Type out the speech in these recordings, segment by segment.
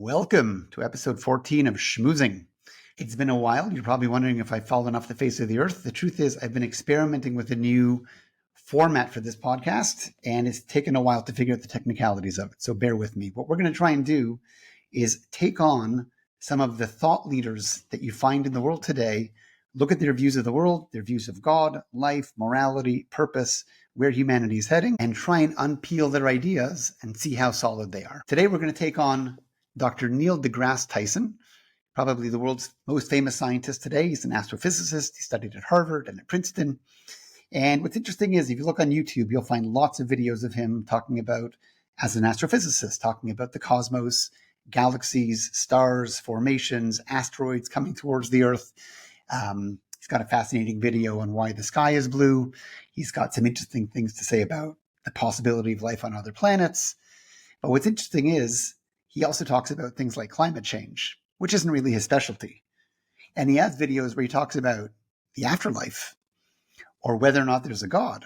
Welcome to episode 14 of Schmoozing. It's been a while. You're probably wondering if I've fallen off the face of the earth. The truth is, I've been experimenting with a new format for this podcast, and it's taken a while to figure out the technicalities of it. So bear with me. What we're going to try and do is take on some of the thought leaders that you find in the world today, look at their views of the world, their views of God, life, morality, purpose, where humanity is heading, and try and unpeel their ideas and see how solid they are. Today, we're going to take on Dr. Neil deGrasse Tyson, probably the world's most famous scientist today. He's an astrophysicist. He studied at Harvard and at Princeton. And what's interesting is if you look on YouTube, you'll find lots of videos of him talking about, as an astrophysicist, talking about the cosmos, galaxies, stars, formations, asteroids coming towards the Earth. He's got a fascinating video on why the sky is blue. He's got some interesting things to say about the possibility of life on other planets. But what's interesting is he also talks about things like climate change, which isn't really his specialty. And he has videos where he talks about the afterlife, or whether or not there's a God,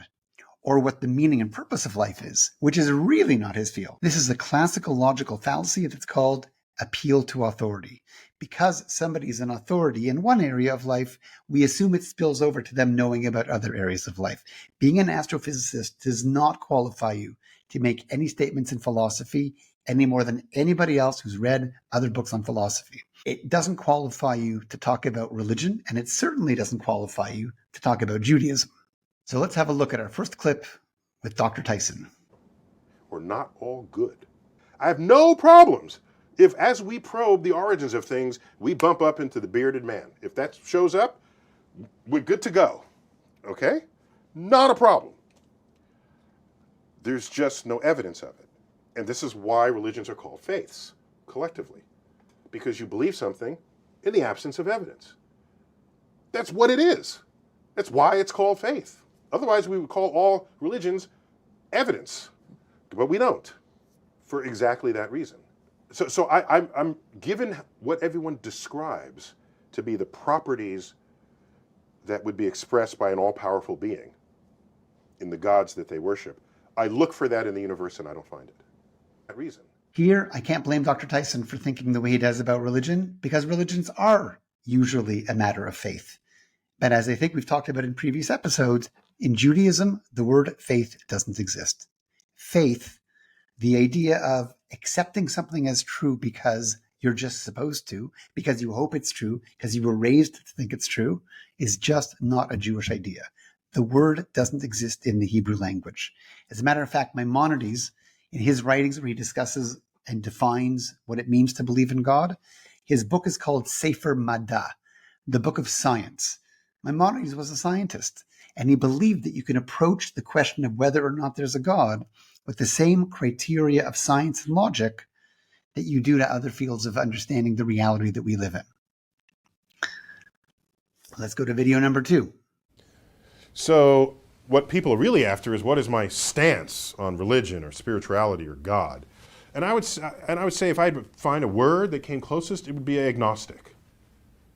or what the meaning and purpose of life is, which is really not his field. This is a classical logical fallacy that's called appeal to authority. Because somebody is an authority in one area of life, we assume it spills over to them knowing about other areas of life. Being an astrophysicist does not qualify you to make any statements in philosophy any more than anybody else who's read other books on philosophy. It doesn't qualify you to talk about religion, and it certainly doesn't qualify you to talk about Judaism. So let's have a look at our first clip with Dr. Tyson. We're not all good. I have no problems if, as we probe the origins of things, we bump up into the bearded man. If that shows up, we're good to go. Okay? Not a problem. There's just no evidence of it. And this is why religions are called faiths, collectively. Because you believe something in the absence of evidence. That's what it is. That's why it's called faith. Otherwise, we would call all religions evidence. But we don't, for exactly that reason. So I'm given what everyone describes to be the properties that would be expressed by an all-powerful being in the gods that they worship. I look for that in the universe and I don't find it. That reason. Here, I can't blame Dr. Tyson for thinking the way he does about religion, because religions are usually a matter of faith. But as I think we've talked about in previous episodes, in Judaism, the word faith doesn't exist. Faith, the idea of accepting something as true because you're just supposed to, because you hope it's true, because you were raised to think it's true, is just not a Jewish idea. The word doesn't exist in the Hebrew language. As a matter of fact, Maimonides, in his writings where he discusses and defines what it means to believe in God, his book is called Sefer Mad'a, the book of science. Maimonides was a scientist, and he believed that you can approach the question of whether or not there's a God with the same criteria of science and logic that you do to other fields of understanding the reality that we live in. Let's go to video number 2. So what people are really after is, what is my stance on religion or spirituality or God? And I would say if I had to find a word that came closest, it would be agnostic.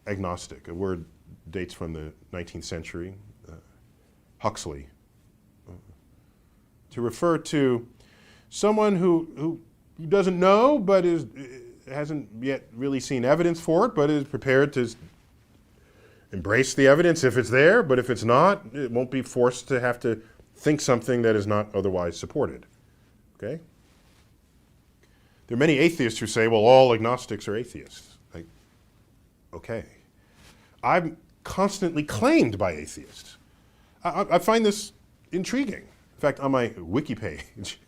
Agnostic, a word dates from the 19th century, Huxley, to refer to someone who doesn't know but hasn't yet really seen evidence for it, but is prepared to embrace the evidence if it's there, but if it's not, it won't be forced to have to think something that is not otherwise supported. Okay? There are many atheists who say, well, all agnostics are atheists. Like, okay. I'm constantly claimed by atheists. I find this intriguing. In fact, on my wiki page,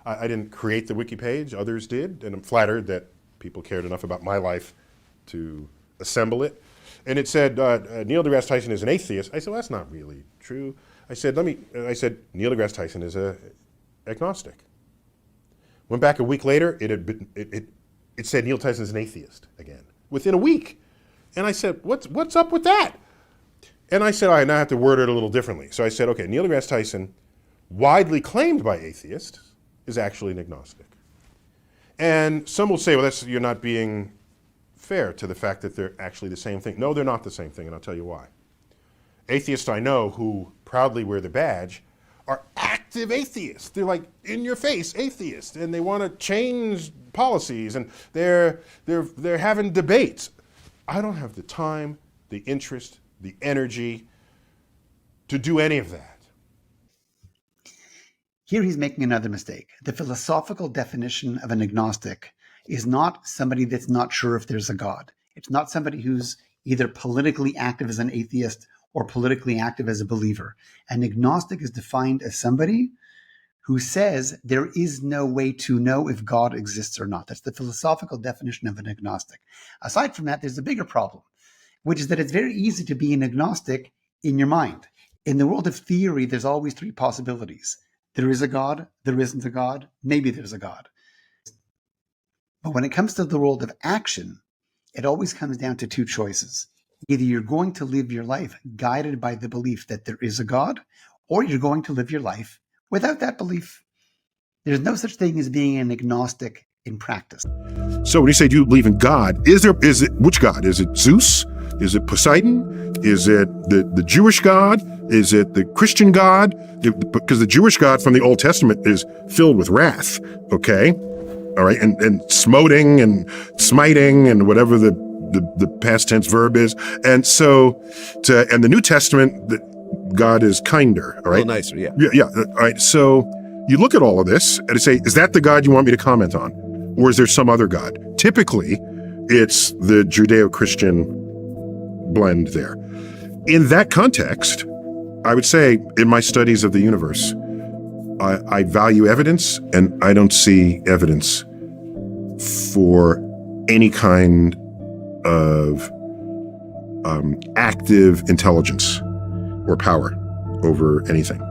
I didn't create the wiki page, others did, and I'm flattered that people cared enough about my life to assemble it. And it said, Neil deGrasse Tyson is an atheist. I said, well, that's not really true. I said, Neil deGrasse Tyson is an agnostic. Went back a week later, it said Neil Tyson is an atheist again, within a week. And I said, what's up with that? And I said, I now have to word it a little differently. So I said, okay, Neil deGrasse Tyson, widely claimed by atheists, is actually an agnostic. And some will say, well, you're not being fair to the fact that they're actually the same thing. No, they're not the same thing, and I'll tell you why. Atheists I know who proudly wear the badge are active atheists. They're like in your face atheists, and they want to change policies, and they're having debates. I don't have the time, the interest, the energy to do any of that. Here he's making another mistake. The philosophical definition of an agnostic is not somebody that's not sure if there's a God. It's not somebody who's either politically active as an atheist or politically active as a believer. An agnostic is defined as somebody who says there is no way to know if God exists or not. That's the philosophical definition of an agnostic. Aside from that, there's a bigger problem, which is that it's very easy to be an agnostic in your mind. In the world of theory, there's always three possibilities. There is a God, there isn't a God, maybe there's a God. But when it comes to the world of action, it always comes down to two choices. Either you're going to live your life guided by the belief that there is a God, or you're going to live your life without that belief. There's no such thing as being an agnostic in practice. So when you say, do you believe in God, is it which God? Is it Zeus? Is it Poseidon? Is it the Jewish God? Is it the Christian God? Because the Jewish God from the Old Testament is filled with wrath, okay? All right, and smoting and smiting and whatever the past tense verb is. And so, and the New Testament, that God is kinder, all right? A little nicer, yeah. Yeah, all right. So you look at all of this and say, is that the God you want me to comment on? Or is there some other God? Typically, it's the Judeo-Christian blend there. In that context, I would say in my studies of the universe, I value evidence, and I don't see evidence for any kind of active intelligence or power over anything.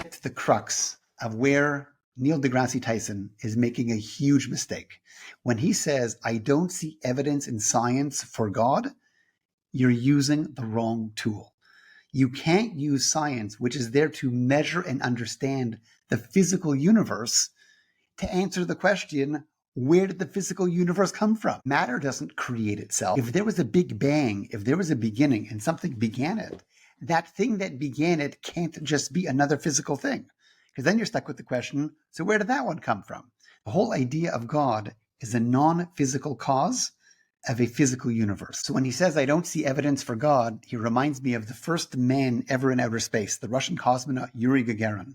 It's the crux of where Neil deGrasse Tyson is making a huge mistake. When he says, I don't see evidence in science for God, you're using the wrong tool. You can't use science, which is there to measure and understand the physical universe, to answer the question, where did the physical universe come from? Matter doesn't create itself. If there was a big bang, if there was a beginning and something began it, that thing that began it can't just be another physical thing. Because then you're stuck with the question, so where did that one come from? The whole idea of God is a non-physical cause of a physical universe. So when he says, I don't see evidence for God, he reminds me of the first man ever in outer space, the Russian cosmonaut Yuri Gagarin.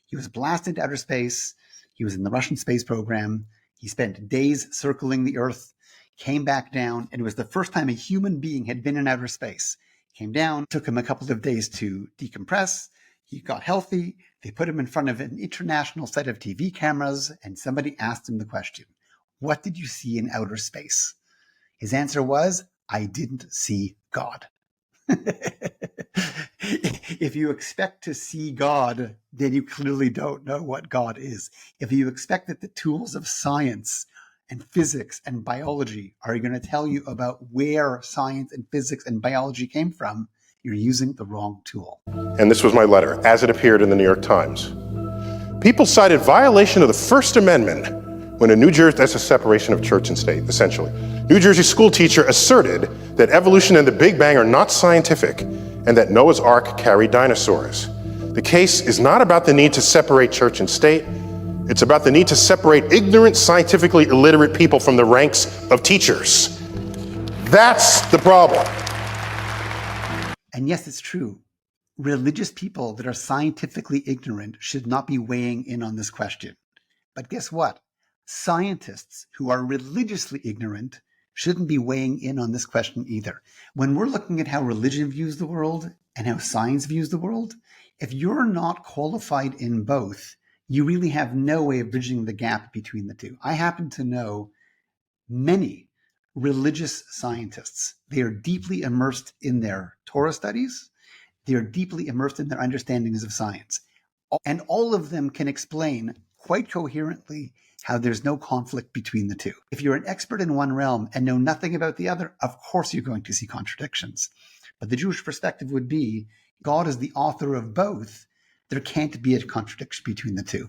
He was blasted into outer space. He was in the Russian space program. He spent days circling the Earth, came back down, and it was the first time a human being had been in outer space. Came down, took him a couple of days to decompress. He got healthy. They put him in front of an international set of TV cameras, and somebody asked him the question, what did you see in outer space? His answer was, I didn't see God. If you expect to see God, then you clearly don't know what God is. If you expect that the tools of science and physics and biology are going to tell you about where science and physics and biology came from, you're using the wrong tool. And this was my letter, as it appeared in the New York Times. People cited violation of the First Amendment when a New Jersey, that's a separation of church and state, essentially. New Jersey school teacher asserted that evolution and the Big Bang are not scientific and that Noah's Ark carried dinosaurs. The case is not about the need to separate church and state. It's about the need to separate ignorant, scientifically illiterate people from the ranks of teachers. That's the problem. And yes, it's true. Religious people that are scientifically ignorant should not be weighing in on this question. But guess what? Scientists who are religiously ignorant shouldn't be weighing in on this question either. When we're looking at how religion views the world and how science views the world, if you're not qualified in both, you really have no way of bridging the gap between the two. I happen to know many religious scientists. They are deeply immersed in their Torah studies. They are deeply immersed in their understandings of science. And all of them can explain quite coherently how there's no conflict between the two. If you're an expert in one realm and know nothing about the other, of course you're going to see contradictions. But the Jewish perspective would be, God is the author of both. There can't be a contradiction between the two.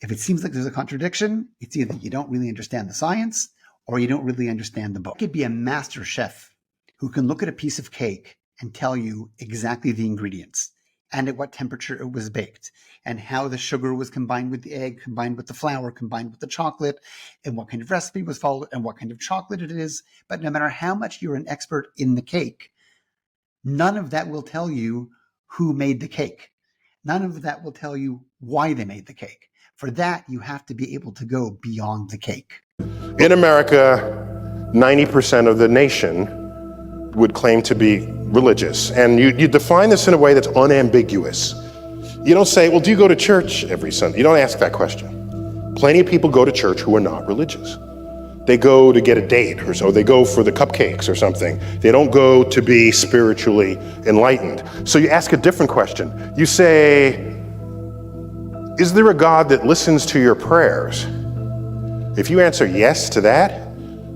If it seems like there's a contradiction, it's either you don't really understand the science or you don't really understand the book. It could be a master chef who can look at a piece of cake and tell you exactly the ingredients. and at what temperature it was baked, and how the sugar was combined with the egg, combined with the flour, combined with the chocolate, and what kind of recipe was followed, and what kind of chocolate it is. But no matter how much you're an expert in the cake, none of that will tell you who made the cake. None of that will tell you why they made the cake. For that, you have to be able to go beyond the cake. In America, 90% of the nation would claim to be religious. And you define this in a way that's unambiguous. You don't say, well, do you go to church every Sunday? You don't ask that question. Plenty of people go to church who are not religious. They go to get a date or so. They go for the cupcakes or something. They don't go to be spiritually enlightened. So you ask a different question. You say, is there a God that listens to your prayers? If you answer yes to that,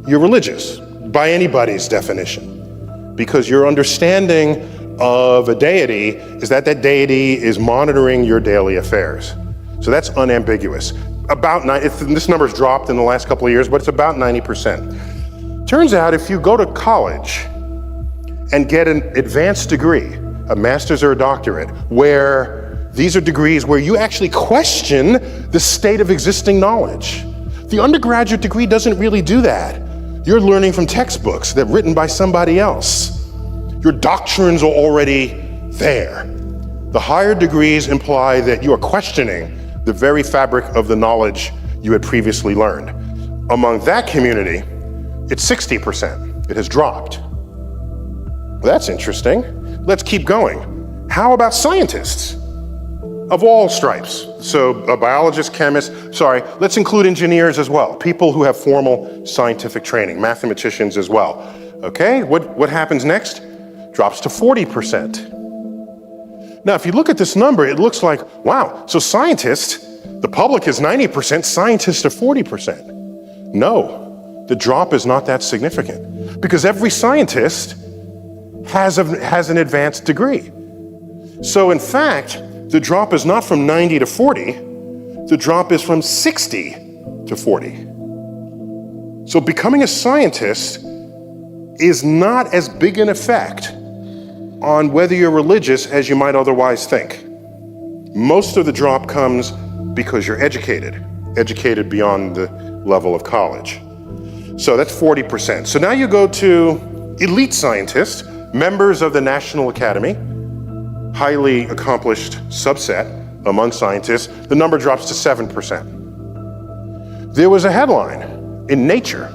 you're religious by anybody's definition, because your understanding of a deity is that that deity is monitoring your daily affairs. So that's unambiguous. This number's dropped in the last couple of years, but it's about 90%. Turns out if you go to college and get an advanced degree, a master's or a doctorate, where these are degrees where you actually question the state of existing knowledge. The undergraduate degree doesn't really do that. You're learning from textbooks that are written by somebody else. Your doctrines are already there. The higher degrees imply that you are questioning the very fabric of the knowledge you had previously learned. Among that community, it's 60%. It has dropped. Well, that's interesting. Let's keep going. How about scientists of all stripes? So biologists, chemists, let's include engineers as well, people who have formal scientific training, mathematicians as well. Okay, what happens next? Drops to 40%. Now, if you look at this number, it looks like, wow, so scientists, the public is 90%, scientists are 40%. No, the drop is not that significant, because every scientist has an advanced degree. So in fact, the drop is not from 90 to 40, the drop is from 60 to 40. So becoming a scientist is not as big an effect on whether you're religious as you might otherwise think. Most of the drop comes because you're educated beyond the level of college. So that's 40%. So now you go to elite scientists, members of the National Academy, highly accomplished subset among scientists. The number drops to 7%. There was a headline in Nature,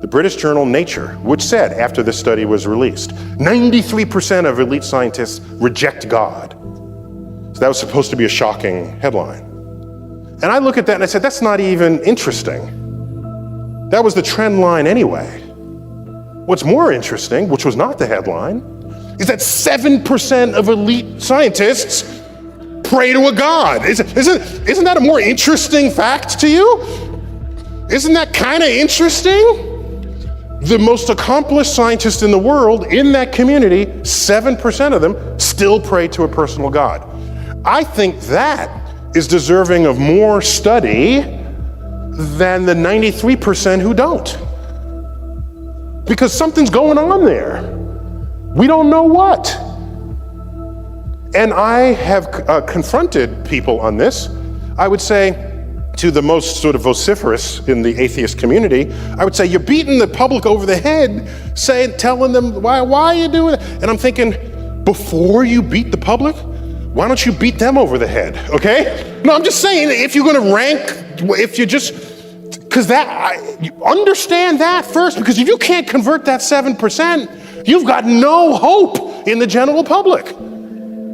the British journal Nature, which said, after this study was released, 93% of elite scientists reject God. So that was supposed to be a shocking headline. And I look at that and I said, that's not even interesting. That was the trend line anyway. What's more interesting, which was not the headline, is that 7% of elite scientists pray to a God. Isn't that a more interesting fact to you? Isn't that kind of interesting? The most accomplished scientists in the world, in that community, 7% of them still pray to a personal God. I think that is deserving of more study than the 93% who don't. Because something's going on there. We don't know what. And I have confronted people on this. I would say, to the most sort of vociferous in the atheist community, I would say, you're beating the public over the head, telling them, why are you doing it? And I'm thinking, before you beat the public, why don't you beat them over the head, okay? No, I'm just saying, if you're gonna rank, understand that first, because if you can't convert that 7%, you've got no hope in the general public.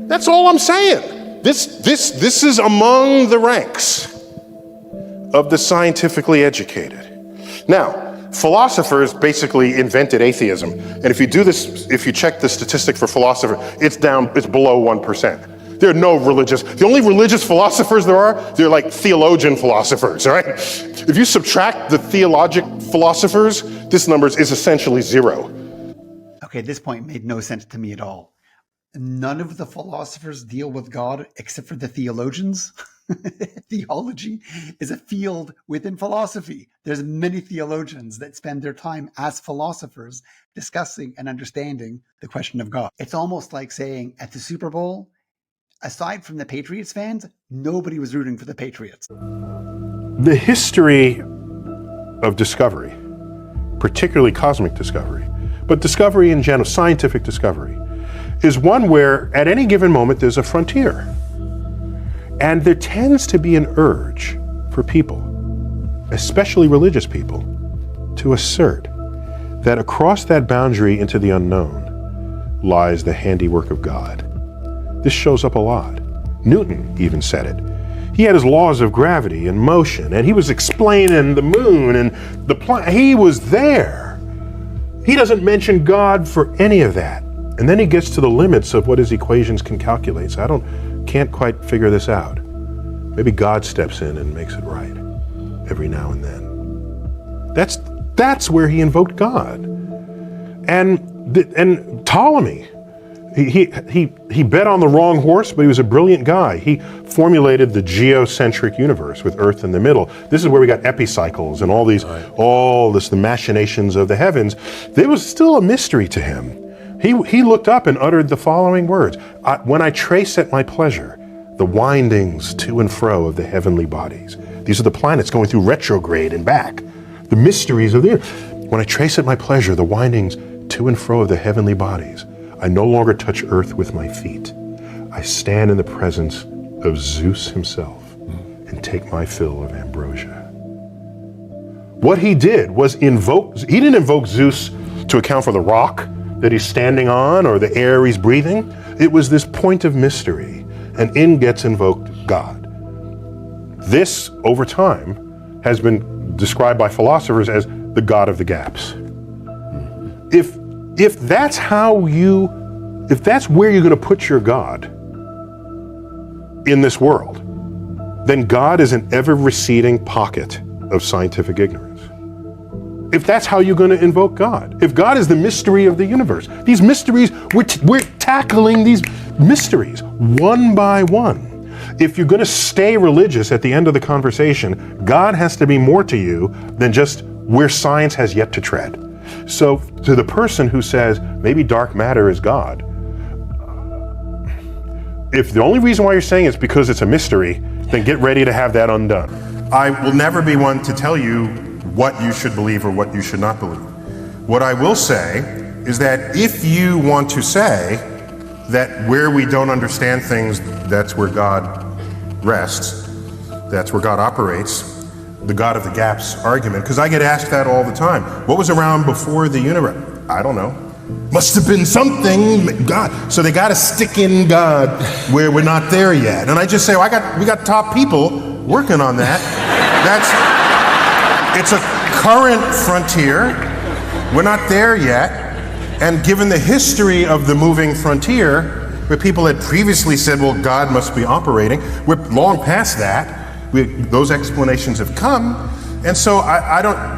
That's all I'm saying. This is among the ranks of the scientifically educated. Now, philosophers basically invented atheism. And if you check the statistic for philosophers, it's below 1%. There are no the only religious philosophers they're like theologian philosophers, all right? If you subtract the theologic philosophers, this number is essentially zero. Okay, this point made no sense to me at all. None of the philosophers deal with God except for the theologians. Theology is a field within philosophy. There's many theologians that spend their time as philosophers discussing and understanding the question of God. It's almost like saying at the Super Bowl, Aside from the Patriots fans, nobody was rooting for the Patriots. The history of discovery, particularly cosmic discovery, but discovery in general, scientific discovery, is one where at any given moment there's a frontier. And there tends to be an urge for people, especially religious people, to assert that across that boundary into the unknown lies the handiwork of God. This shows up a lot. Newton even said it. He had his laws of gravity and motion, and he was explaining the moon and the planet. He was there. He doesn't mention God for any of that. And then he gets to the limits of what his equations can calculate. So can't quite figure this out. Maybe God steps in and makes it right every now and then. That's where he invoked God. And Ptolemy, he bet on the wrong horse, but he was a brilliant guy. He formulated the geocentric universe with Earth in the middle. This is where we got epicycles and the machinations of the heavens. There was still a mystery to him. He looked up and uttered the following words: when I trace at my pleasure the windings to and fro of the heavenly bodies. These are the planets going through retrograde and back. The mysteries of the earth. When I trace at my pleasure the windings to and fro of the heavenly bodies, I no longer touch earth with my feet. I stand in the presence of Zeus himself and take my fill of ambrosia. What he did was he didn't invoke Zeus to account for the rock that he's standing on or the air he's breathing. It was this point of mystery, and in gets invoked God. This, over time, has been described by philosophers as the God of the gaps. If that's where you're going to put your God in this world, then God is an ever-receding pocket of scientific ignorance. If that's how you're going to invoke God, if God is the mystery of the universe, these mysteries, we're tackling these mysteries one by one. If you're going to stay religious at the end of the conversation, God has to be more to you than just where science has yet to tread. So to the person who says, maybe dark matter is God, if the only reason why you're saying it's because it's a mystery, then get ready to have that undone. I will never be one to tell you what you should believe or what you should not believe. What I will say is that if you want to say that where we don't understand things, that's where God rests, that's where God operates, the God of the gaps argument, because I get asked that all the time. What was around before the universe? I don't know. Must have been something, God. So they got to stick in God where we're not there yet. And I just say, we got top people working on that. It's a current frontier. We're not there yet. And given the history of the moving frontier, where people had previously said, well, God must be operating, we're long past that. Those explanations have come. And so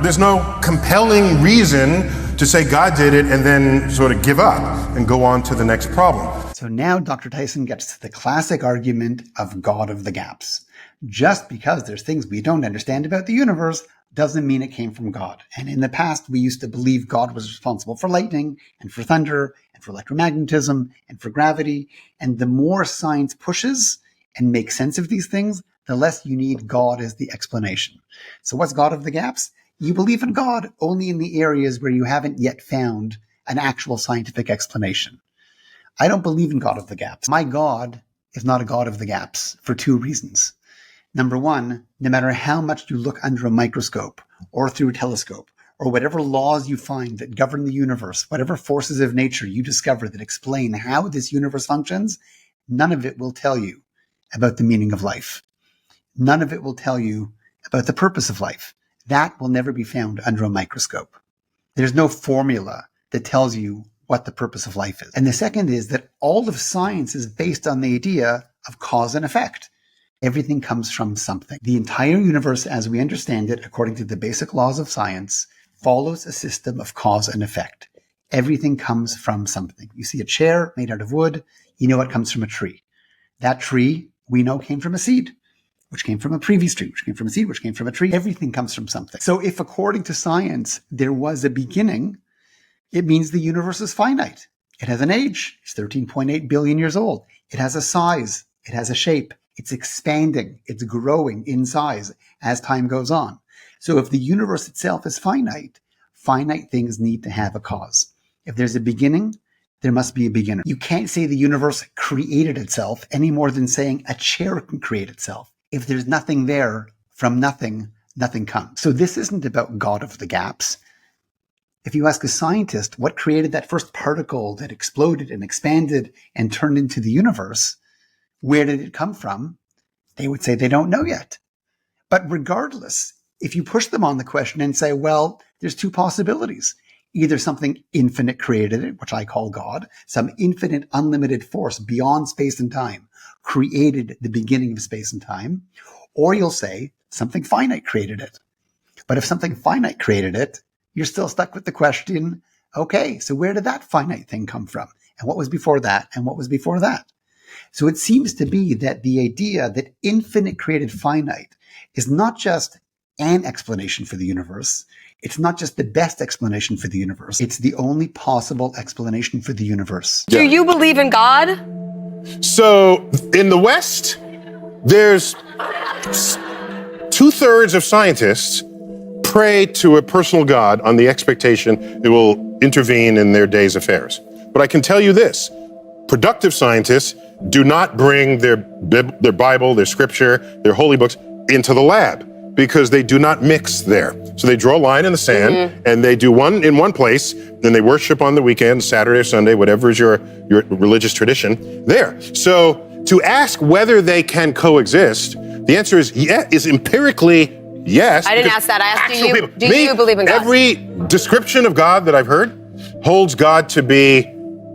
there's no compelling reason to say God did it and then sort of give up and go on to the next problem. So now Dr. Tyson gets to the classic argument of God of the gaps. Just because there's things we don't understand about the universe doesn't mean it came from God. And in the past, we used to believe God was responsible for lightning and for thunder and for electromagnetism and for gravity. And the more science pushes and makes sense of these things, the less you need God as the explanation. So what's God of the gaps? You believe in God only in the areas where you haven't yet found an actual scientific explanation. I don't believe in God of the gaps. My God is not a God of the gaps for two reasons. Number one, no matter how much you look under a microscope or through a telescope, or whatever laws you find that govern the universe, whatever forces of nature you discover that explain how this universe functions, none of it will tell you about the meaning of life. None of it will tell you about the purpose of life. That will never be found under a microscope. There's no formula that tells you what the purpose of life is. And the second is that all of science is based on the idea of cause and effect. Everything comes from something. The entire universe, as we understand it, according to the basic laws of science, follows a system of cause and effect. Everything comes from something. You see a chair made out of wood, you know it comes from a tree. That tree, we know, came from a seed, which came from a previous tree, which came from a seed, which came from a tree. Everything comes from something. So if, according to science, there was a beginning, it means the universe is finite. It has an age. It's 13.8 billion years old. It has a size It has a shape. It's expanding. It's growing in size as time goes on. So if the universe itself is finite, finite things need to have a cause. If there's a beginning, there must be a beginner. You can't say the universe created itself any more than saying a chair can create itself. If there's nothing there, from nothing, nothing comes. So this isn't about God of the gaps. If you ask a scientist what created that first particle that exploded and expanded and turned into the universe, where did it come from? They would say they don't know yet. But regardless, if you push them on the question and say, well, there's two possibilities. Either something infinite created it, which I call God, some infinite, unlimited force beyond space and time created the beginning of space and time, or you'll say something finite created it. But if something finite created it, you're still stuck with the question, okay, so where did that finite thing come from? And what was before that? And what was before that? So it seems to be that the idea that infinite created finite is not just an explanation for the universe. It's not just the best explanation for the universe. It's the only possible explanation for the universe. Do you believe in God? So in the West, there's 2/3 of scientists pray to a personal God on the expectation it will intervene in their day's affairs. But I can tell you this, productive scientists do not bring their Bible, their scripture, their holy books into the lab because they do not mix there. So they draw a line in the sand and they do one in one place, then they worship on the weekend, Saturday or Sunday, whatever is your religious tradition there. So to ask whether they can coexist, the answer is empirically yes. I didn't ask that. I asked, do you believe in God? Every description of God that I've heard holds God to be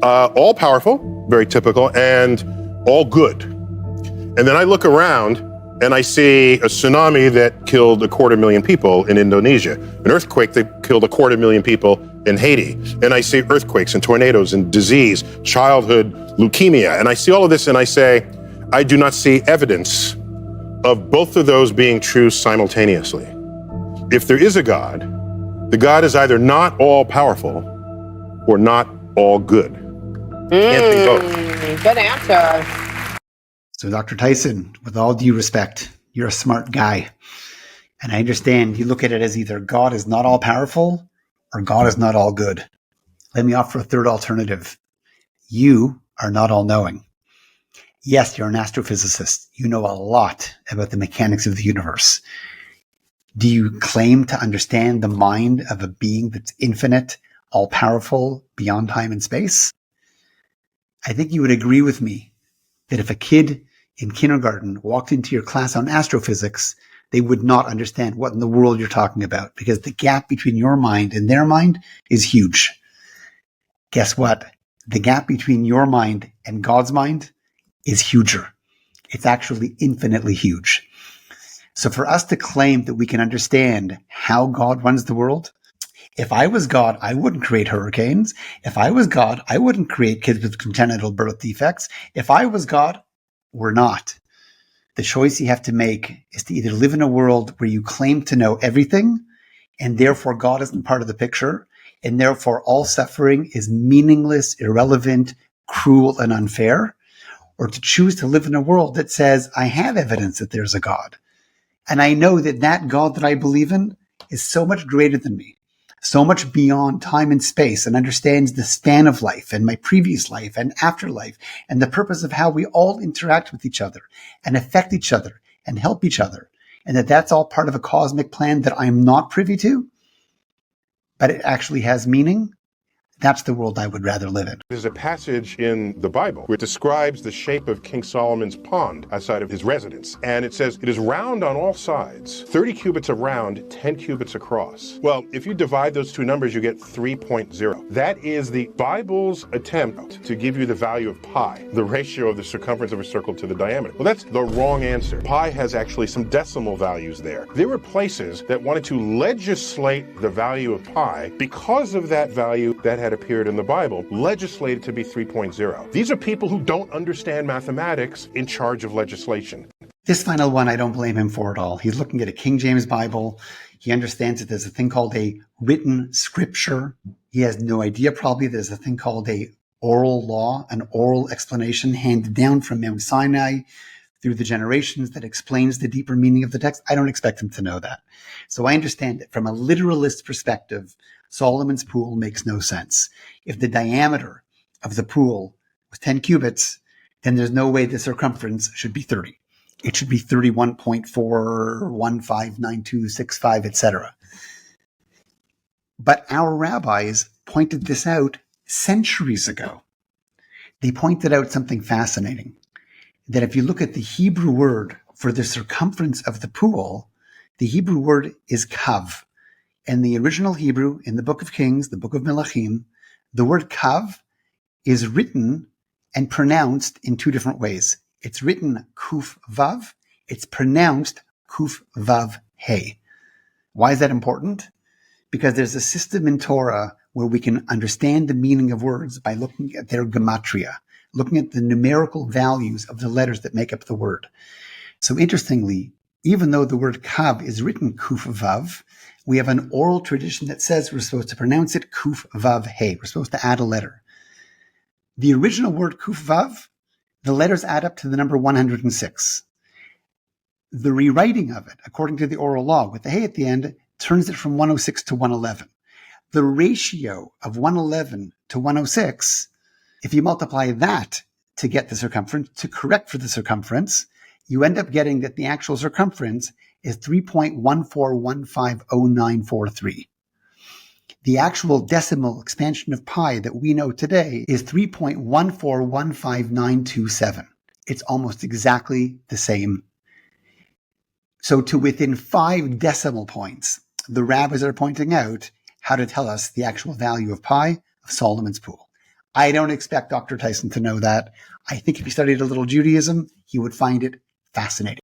all-powerful, very typical, and all good. And then I look around and I see a tsunami that killed 250,000 people in Indonesia, an earthquake that killed 250,000 people in Haiti, and I see earthquakes and tornadoes and disease, childhood leukemia, and I see all of this and I say, I do not see evidence of both of those being true simultaneously. If there is a God, the God is either not all-powerful or not all good. Can't be both. Good answer. So Dr. Tyson, with all due respect, you're a smart guy. And I understand you look at it as either God is not all-powerful or God is not all good. Let me offer a third alternative. You are not all-knowing. Yes, you're an astrophysicist. You know a lot about the mechanics of the universe. Do you claim to understand the mind of a being that's infinite, all-powerful, beyond time and space? I think you would agree with me that if a kid in kindergarten walked into your class on astrophysics, they would not understand what in the world you're talking about because the gap between your mind and their mind is huge. Guess what? The gap between your mind and God's mind is huger. It's actually infinitely huge. So for us to claim that we can understand how God runs the world, if I was God, I wouldn't create hurricanes. If I was God, I wouldn't create kids with congenital birth defects. If I was God, we're not. The choice you have to make is to either live in a world where you claim to know everything, and therefore God isn't part of the picture, and therefore all suffering is meaningless, irrelevant, cruel, and unfair, or to choose to live in a world that says, I have evidence that there's a God. And I know that that God that I believe in is so much greater than me, so much beyond time and space, and understands the span of life and my previous life and afterlife and the purpose of how we all interact with each other and affect each other and help each other. And that that's all part of a cosmic plan that I'm not privy to, but it actually has meaning. That's the world I would rather live in. There's a passage in the Bible which describes the shape of King Solomon's pond outside of his residence. And it says, it is round on all sides, 30 cubits around, 10 cubits across. Well, if you divide those two numbers, you get 3.0. That is the Bible's attempt to give you the value of pi, the ratio of the circumference of a circle to the diameter. Well, that's the wrong answer. Pi has actually some decimal values there. There were places that wanted to legislate the value of pi because of that value that had appeared in the Bible, legislated to be 3.0. These are people who don't understand mathematics in charge of legislation. This final one, I don't blame him for at all. He's looking at a King James Bible. He understands that there's a thing called a written scripture. He has no idea probably there's a thing called a oral law, an oral explanation handed down from Mount Sinai through the generations that explains the deeper meaning of the text. I don't expect him to know that. So I understand that from a literalist perspective, Solomon's pool makes no sense. If the diameter of the pool was 10 cubits, then there's no way the circumference should be 30. It should be 31.4159265, etc. But our rabbis pointed this out centuries ago. They pointed out something fascinating, that if you look at the Hebrew word for the circumference of the pool, the Hebrew word is kav. And the original Hebrew in the Book of Kings, the Book of Melachim, the word kav is written and pronounced in two different ways. It's written kuf vav. It's pronounced kuf vav he. Why is that important? Because there's a system in Torah where we can understand the meaning of words by looking at their gematria, looking at the numerical values of the letters that make up the word. So interestingly, even though the word kav is written kuf vav, we have an oral tradition that says we're supposed to pronounce it kuf vav he. We're supposed to add a letter. The original word kuf vav, the letters add up to the number 106. The rewriting of it, according to the oral law, with the hey at the end, turns it from 106 to 111. The ratio of 111 to 106, if you multiply that to get the circumference, to correct for the circumference, you end up getting that the actual circumference is 3.14150943. The actual decimal expansion of pi that we know today is 3.1415927. It's almost exactly the same. So to within 5 decimal points, the rabbis are pointing out how to tell us the actual value of pi of Solomon's pool. I don't expect Dr. Tyson to know that. I think if he studied a little Judaism, he would find it fascinating.